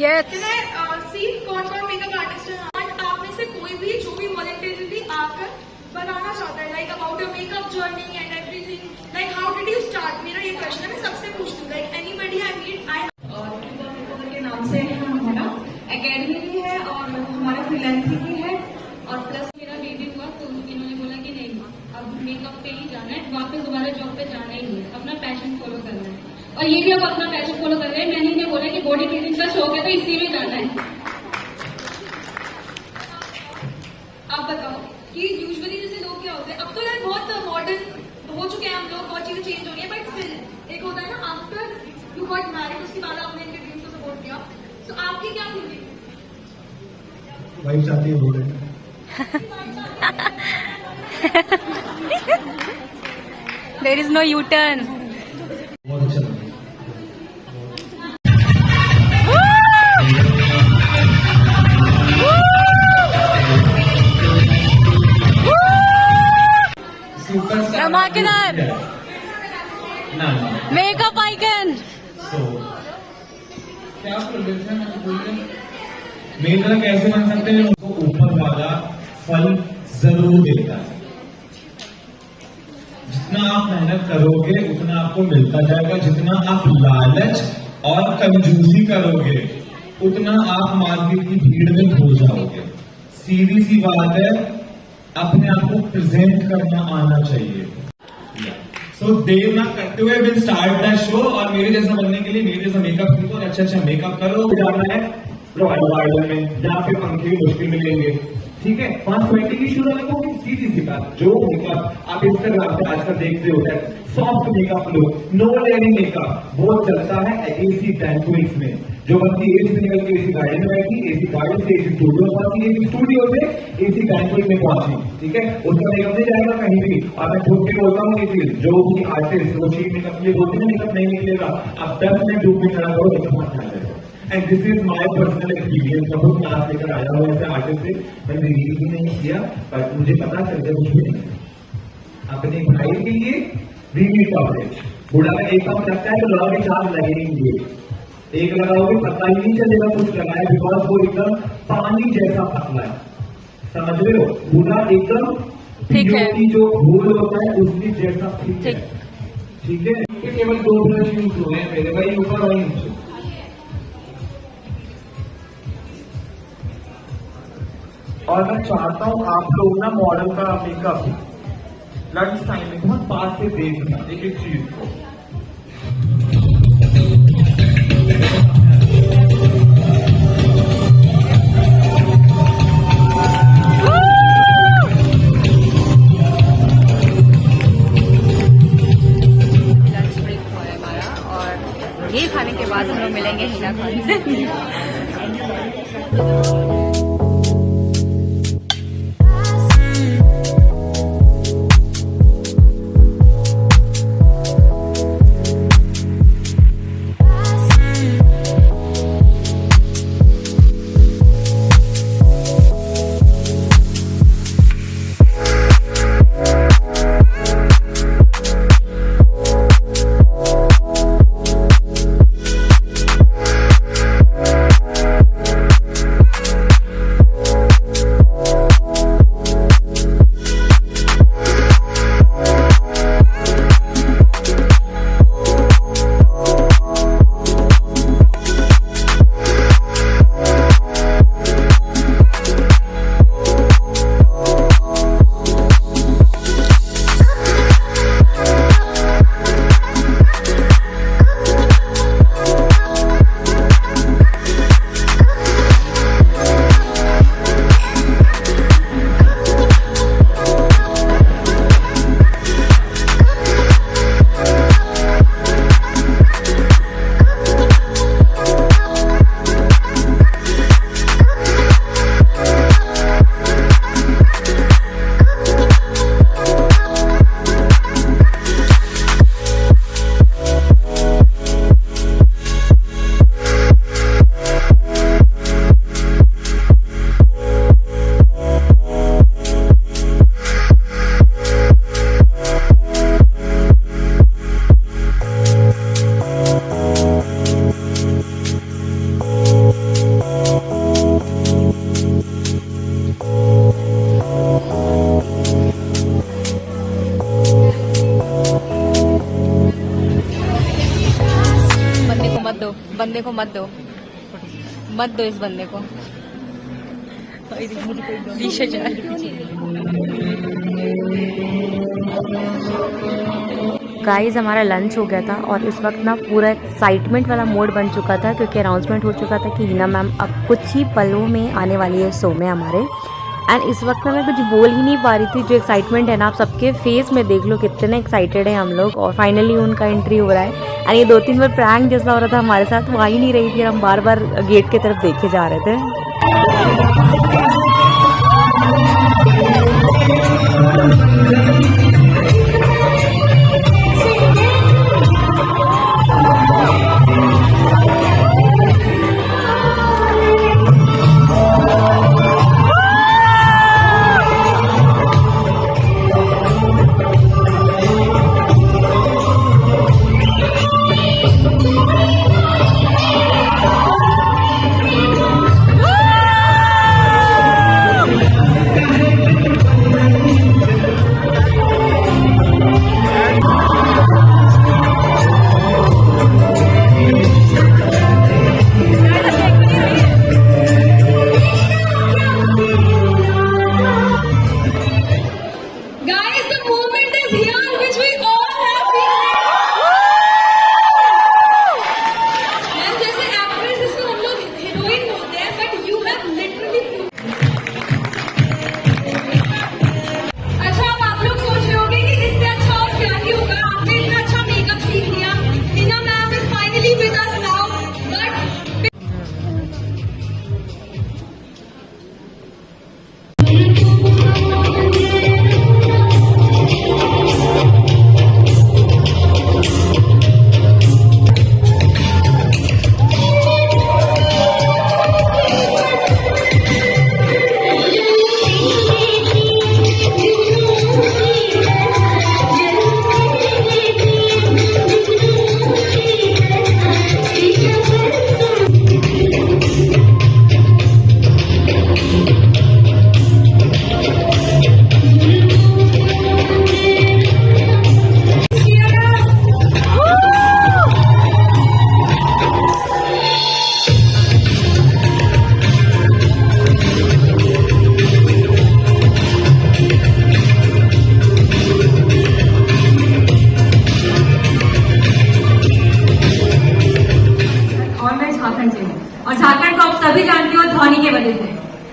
Yes. सी कौन कौन makeup artist है, आप में से कोई भी जो भी वॉलंटियरली आकर बताना चाहता है like about your makeup journey and everything, like how did you start. मेरा ये क्वेश्चन है, मैं सबसे पूछती हूँ, लाइक एनीबडी आई मीट आई के नाम से हमारा एकेडमी भी है और हमारा फ्रीलांसिंग भी है और प्लस मेरा बेबी हुआ तो इन्होंने बोला कि नहीं माँ अब मेकअप पे ही जाना है, वापस दोबारा जॉब पे जाना ही नहीं है, अपना पैशन फॉलो करना है। और ये भी अब अपना पैशन फॉलो कर रहे हैं। मैंने इन्हें बोला कि बॉडी बिल्डिंग का शौक है तो इसी में जाना है। आप बताओ कि यूजुअली जैसे लोग क्या होते हैं, अब तो यार बहुत मॉडर्न हो चुके हैं हम लोग, बहुत चीजें चेंज हो रही है, बट स्टिल एक होता है ना आफ्टर यू गॉट मैरिड उसके बाद आपने इनके ड्रीम को सपोर्ट किया, तो आपकी क्या थिंकिंग? वाइफ चाहती है बोले There is no U-turn. बहुत अच्छा लगा। धमाकेदार मेकअप आइकन। क्या मेरा कैसे बन सकते हैं, उनको ऊपर वाला फल जरूर देता है। जितना आप मेहनत करोगे उतना आपको मिलता जाएगा, जितना आप लालच और कंजूसी करोगे उतना आप मार्केट की भीड़ में खो जाओगे। सीधी सी बात है, अपने आप को प्रेजेंट करना आना चाहिए। सो देर ना करते हुए विल स्टार्ट द शो। और मेरे जैसा बनने के लिए मेरे जैसा मेकअप सीखो और अच्छा मेकअप करो। जाना है रॉयल गार्डन में जहाँ पे पंखे मुश्किल मिलेंगे, ठीक है। 520 की शुरू लगोगी, सीधी सी बात। जो मेकअप आप इंस्टाग्राम पे आजकल देखते हो, सॉफ्ट मेकअप लो, नो लेयरिंग मेकअप, वो चलता है एसी बैंक्वेट्स में। जो बंदी एसी से निकल के एसी गाड़ी में बैठी, एसी गाड़ी से एसी स्टूडियो पहुंची, एसी स्टूडियो से एसी बैंक्वेट में पहुंची, ठीक है। उसका मेकअप नहीं जाएगा कहीं भी। और मैं खुद के बोलता हूँ ये चीज, जो भी आर्टिस्ट वो शीट मेकअप के लिए बोलते हैं मेकअप नहीं निकलेगा, आप 10 मिनट धूप में खड़ा करो, मेकअप अच्छा आ जाएगा। And this is my personal experience. मैं खुद क्लास लेकर आया हूँ ऐसे आर्टिस्ट से, मैंने रील भी नहीं किया बट मुझे पता चल गया कुछ भी नहीं। अपने भाई के लिए रील कवरेज, बुढ़ा का एक कप लगता है तो लगाओगे 4 लगेंगे, एक लगाओगे पता ही नहीं चलेगा कुछ लगाए, बिकॉज वो एकदम पानी जैसा पतला है, समझ रहे हो। बूढ़ा एकदम ठीक है, जो घोल होता है उसकी जैसा ठीक है, ठीक है। केवल 2 ब्रश यूज हुए हैं मेरे भाई, ऊपर और नीचे। और मैं चाहता हूँ आप लोग ना मॉडल का मेकअप लंच टाइम में बहुत पास से देखना एक एक चीज को। लंच ब्रेक हुआ है हमारा और ये खाने के बाद हम लोग मिलेंगे हिना खान से। बंदे को मत दो, मत दो इस बंदे को। गाइस हमारा लंच हो गया था और इस वक्त ना पूरा एक्साइटमेंट वाला मोड बन चुका था, क्योंकि अनाउंसमेंट हो चुका था कि हिना मैम अब कुछ ही पलों में आने वाली है शो में हमारे। एंड इस वक्त मैं कुछ बोल ही नहीं पा रही थी। जो एक्साइटमेंट है ना, आप सबके फेस में देख लो कितने एक्साइटेड हैं हम लोग। और फाइनली उनका एंट्री हो रहा है। एंड ये 2-3 बार प्रैंक जैसा हो रहा था हमारे साथ, वो आ ही नहीं रही थी, हम बार बार गेट की तरफ देखे जा रहे थे।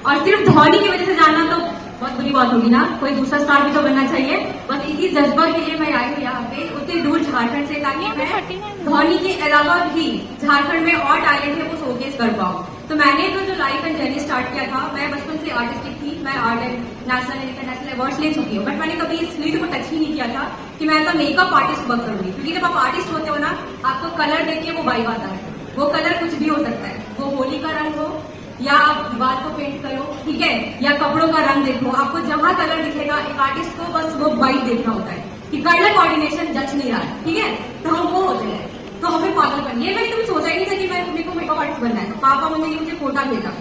और सिर्फ धोनी की वजह से जानना तो बहुत बुरी बात होगी ना, कोई दूसरा स्टार भी तो बनना चाहिए। बस इसी जज्बा के लिए मैं आई हूँ यहाँ पे उतनी दूर झारखंड से, ताकि मैं धोनी के अलावा भी झारखंड में और टैलेंट है वो शोकेस कर पाऊँ। तो मैंने तो जो लाइफ एंड जर्नी स्टार्ट किया था, मैं बचपन से आर्टिस्टिक थी, मैं art and national international awards ले चुकी हूँ, बट मैंने कभी इस फील्ड को टच ही नहीं किया था कि मैं तो मेकअप आर्टिस्ट वर्क करूंगी। क्योंकि जब आप आर्टिस्ट होते हो ना, आपको कलर देख के वो वाइब आता है। वो कलर कुछ भी हो सकता है, वो होली का रंग हो या आप दीवार को पेंट करो, ठीक है, या कपड़ों का रंग देखो, आपको जहां कलर दिखेगा एक आर्टिस्ट को बस वो वाइब देखना होता है कि कलर कोऑर्डिनेशन जच नहीं रहा है, ठीक है, तो हम वो होते हैं। तो हमें पागल बनिए। मैंने कभी सोचा ही नहीं था कि मेरे को मेकअप आर्टिस्ट बनना है। पापा मम्मी ने मुझे कोटा भेजा,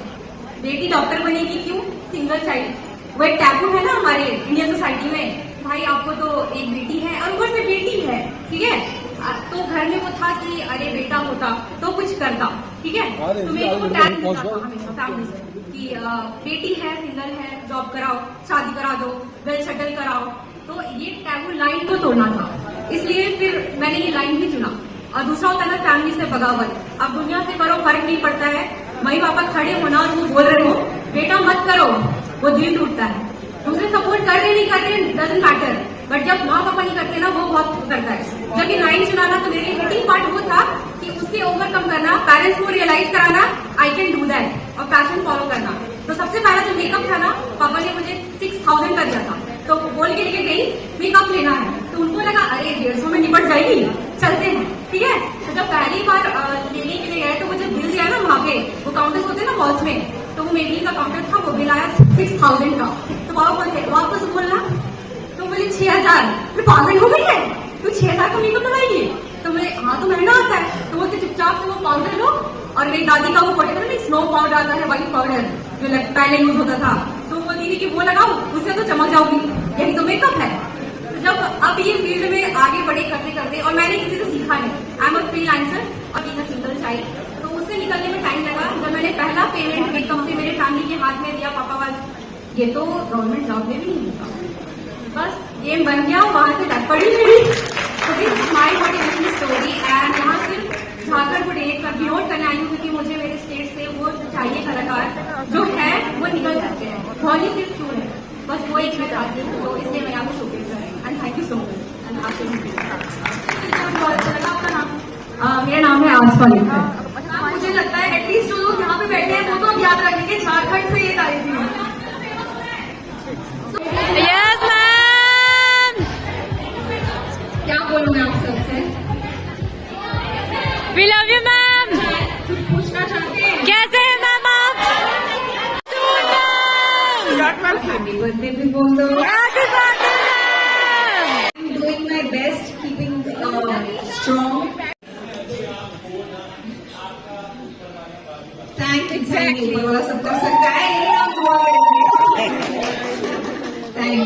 बेटी डॉक्टर बनेगी, क्यों, सिंगल चाइल्ड, वो एक टैबू है ना हमारे इंडियन सोसाइटी में, भाई आपको तो एक बेटी है और ऊपर से बेटी है, ठीक है। तो घर में वो था कि अरे बेटा होता तो कुछ करता, ठीक है। तो मेरे को टैग मिलता था हमेशा फैमिली से कि बेटी है, सिंगल है, जॉब कराओ, शादी करा दो, वेल सेटल कराओ। तो ये टैबू लाइन को तोड़ना था, इसलिए फिर मैंने ये लाइन ही चुना। और दूसरा होता है ना फैमिली से बगावत। अब दुनिया से करो, फर्क नहीं पड़ता है, मम्मी पापा खड़े होना और वो बोल रहे हो बेटा मत करो, वो दिल टूटता है। दूसरे सपोर्ट कर रहे नहीं कर रहे डजंट मैटर, बट जब माँ पापा नहीं करते ना वो बहुत करता है। जब ये लाइन चुनाना तो मेरे हिटिंग पार्ट वो था कि उससे ओवरकम करना, पेरेंट्स को रियलाइज कराना आई कैन डू दैट और पैशन फॉलो करना। तो सबसे पहला जो मेकअप था ना, पापा ने मुझे 6000 का दिया था, तो बोल के लेके गई मेकअप लेना है। तो उनको लगा अरे 150 में निपट जाएगी, चलते हैं, ठीक है। तो जब पहली बार लेने के लिए गए तो मुझे बिल दिया ना, वहाँ पे वो काउंटर्स होते हैं ना मॉल्स में, तो वो मेकअप का काउंटर था, वो बिल आया 6000 का। तो पापा बोलते वापस बोलना, तो बोले 6000, फिर पागल हो गई है, तो 6000 का मेकअप लगाएंगे। तो बोले हाँ तो महंगा आता है। तो बोलते चुपचाप से वो पाउडर लो, और मेरी दादी का वो पाउडर ना, स्नो पाउडर आता है, व्हाइट पाउडर जो पहले यूज होता था, तो वो दीदी की वो लगाओ, उससे तो चमक जाओगी, यही तो मेकअप है। तो जब अब ये फील्ड में आगे बढ़े करते करते, और मैंने किसी से सीखा नहीं, आई एम अ फ्रीलांसर और बीइंग अ सिंगल चाइल्ड, तो ये तो गवर्नमेंट जॉब में भी नहीं था। बस गेम बन गया, वहां से लग पड़ी मेरी। तो this is my motivational story and यहाँ सिर्फ झारखंड को डिनोट करने आई हूँ क्योंकि मुझे मेरे स्टेट से वो चाहिए कलाकार जो है वो निकल जाते हैं। धोनी सिर्फ क्यों है, बस वो एक मैं चाहती हूँ, तो इसलिए मैं आपको शोकेस कर रही हूँ। And thank you so much. And आपसे बहुत अच्छा लगा। आपका नाम? मेरा नाम है आसफा लिखा। मुझे लगता है एटलीस्ट जो लोग यहाँ पे बैठे हैं वो तो अब याद रखेंगे झारखंड से ये तारीफ थी। यस मैम, क्या बोलूँ मैं आप सबसे? We love you ma'am. पूछना चाहते हैं कैसे हैं मैम आप? हैप्पी बर्थडे भी बोल दो। Happy birthday ma'am. I'm doing my best, keeping strong. Thank you. बोला सबका सकता है ये आप Thank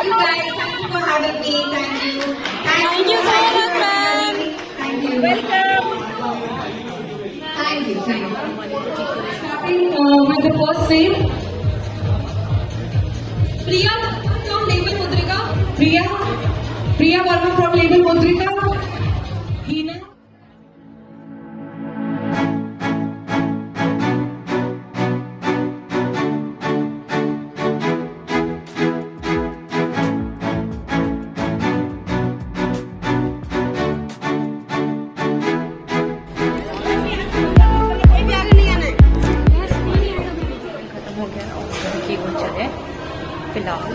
you guys. Thank you for having me. Thank you. Thank you so much, ma'am. Thank you. Welcome. Thank you. Starting with the first name, Priya from label मुद्रिका। Priya Verma from label Mudrika. Hina. खत्म हो गया और की वो चले फिलहाल।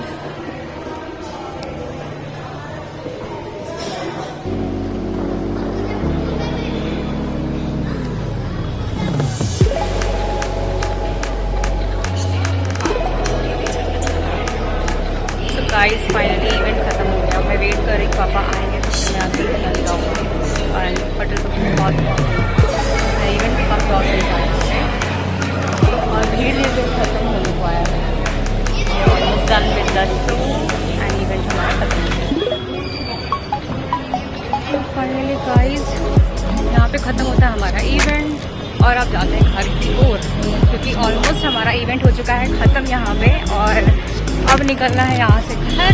Guys finally event खत्म हो गया। मैं वेट कर रही हूँ पापा आएंगे तो मैं आगे निकल जाऊँगी। और पटल तो बहुत इवेंट भी काफ़ी और सही था और भीड़ भी तो खत्म हो चुका है। Done with the show and event हमारा खत्म हो गया। फाइनली गाइस यहाँ पे ख़त्म होता है हमारा इवेंट और अब जाते हैं घर की ओर क्योंकि ऑलमोस्ट हमारा इवेंट हो चुका है ख़त्म यहाँ पे और अब निकलना है यहाँ से घर।